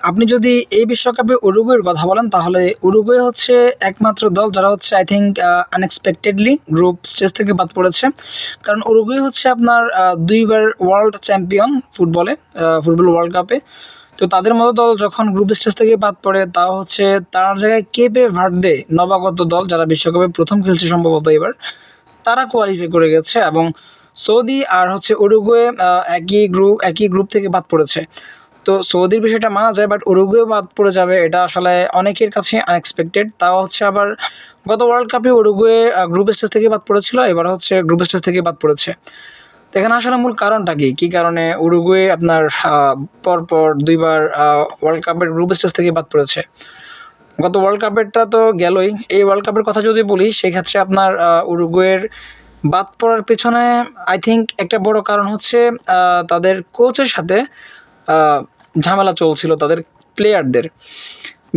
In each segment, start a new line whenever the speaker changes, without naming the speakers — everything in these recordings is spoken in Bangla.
আপনি যদি এই বিশ্বকাপে উরুগুয়ের কথা বলেন তাহলে উরুগুয়ে হচ্ছে একমাত্র দল যারা হচ্ছে I think unexpectedly group stage থেকে বাদ পড়েছে। কারণ উরুগুয়ে হচ্ছে আপনার ২ বার ওয়ার্ল্ড চ্যাম্পিয়ন ফুটবল ওয়ার্ল্ড কাপে। তো তাদের মতো দল যখন গ্রুপ স্টেজ থেকে বাদ পড়ে তাও হচ্ছে তার জায়গায় কেপে ভার্দে নবাগত দল যারা বিশ্বকাপে প্রথম খেলছে সম্ভবত এবার, তারা কোয়ালিফাই করে গেছে এবং সৌদি আর হচ্ছে উরুগুয়ে একই গ্রুপ থেকে বাদ পড়েছে। তো সৌদির বিষয়টা মানা যায়, বাট উরুগুয়ে বাদ পড়ে যাবে এটা আসলে অনেকের কাছে আনএক্সপেক্টেড। তাও হচ্ছে আবার গত ওয়ার্ল্ড কাপে উরুগুয়ে গ্রুপ স্টেজ থেকে বাদ পড়েছিল, এবার হচ্ছে গ্রুপ স্টেজ থেকে বাদ পড়েছে। তো এখানে আসলে মূল কারণটা কী কারণে উরুগুয়ে আপনার পরপর ২ বার ওয়ার্ল্ড কাপের গ্রুপ স্টেজ থেকে বাদ পড়েছে। গত ওয়ার্ল্ড কাপেরটা তো গেলই, এই ওয়ার্ল্ড কাপের কথা যদি বলি সেক্ষেত্রে আপনার উরুগুয়ের বাদ পড়ার পেছনে আই থিঙ্ক একটা বড় কারণ হচ্ছে তাদের কোচের সাথে ঝামেলা চলছিল তাদের প্লেয়ারদের।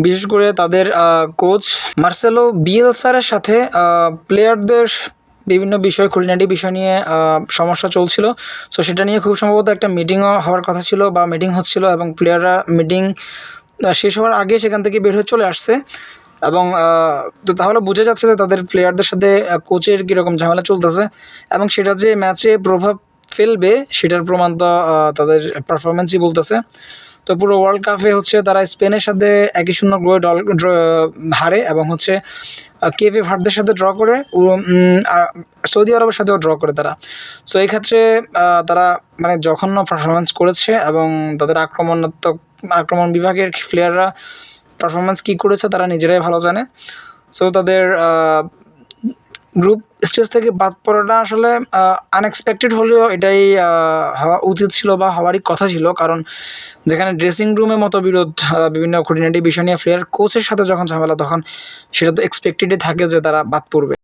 বিশেষ করে তাদের কোচ মার্সেলো বিয়েলসার সাথে প্লেয়ারদের বিভিন্ন বিষয়, খুঁটিনাটি বিষয় নিয়ে সমস্যা চলছিল। সো সেটা নিয়ে খুব সম্ভবত একটা মিটিংও হওয়ার কথা ছিল বা মিটিং হচ্ছিল, এবং প্লেয়াররা মিটিং শেষ হওয়ার আগে সেখান থেকে বের হয়ে চলে আসছে। এবং তো তাহলে বোঝা যাচ্ছে যে তাদের প্লেয়ারদের সাথে কোচের কীরকম ঝামেলা চলতেছে, এবং সেটা যে ম্যাচে প্রভাব ফেলবে সেটার প্রমাণ তো তাদের পারফরমেন্সই বলতেছে। তো পুরো ওয়ার্ল্ড কাপে হচ্ছে তারা স্পেনের সাথে 1-0 গোলে হারে, এবং হচ্ছে কেপে ভার্দের সাথে ড্র করে, সৌদি আরবের সাথেও ড্র করে তারা। সো এই ক্ষেত্রে তারা মানে জঘন্য পারফরমেন্স করেছে, এবং তাদের আক্রমণ বিভাগের প্লেয়াররা পারফরমেন্স কী করেছে তারা নিজেরাই ভালো জানে। সো তাদের গ্রুপ স্টেজ থেকে বাদ পড়াটা আসলে আনএক্সপেক্টেড হলেও এটাই হওয়া উচিত ছিল বা হওয়ারই কথা ছিল। কারণ যেখানে ড্রেসিং রুমে মতবিরোধ, বিভিন্ন খুঁটিনাটি বিষয় নিয়ে প্লেয়ার কোচের সাথে যখন ঝামেলা, তখন সেটা তো এক্সপেক্টেডই থাকে যে তারা বাদ পড়বে।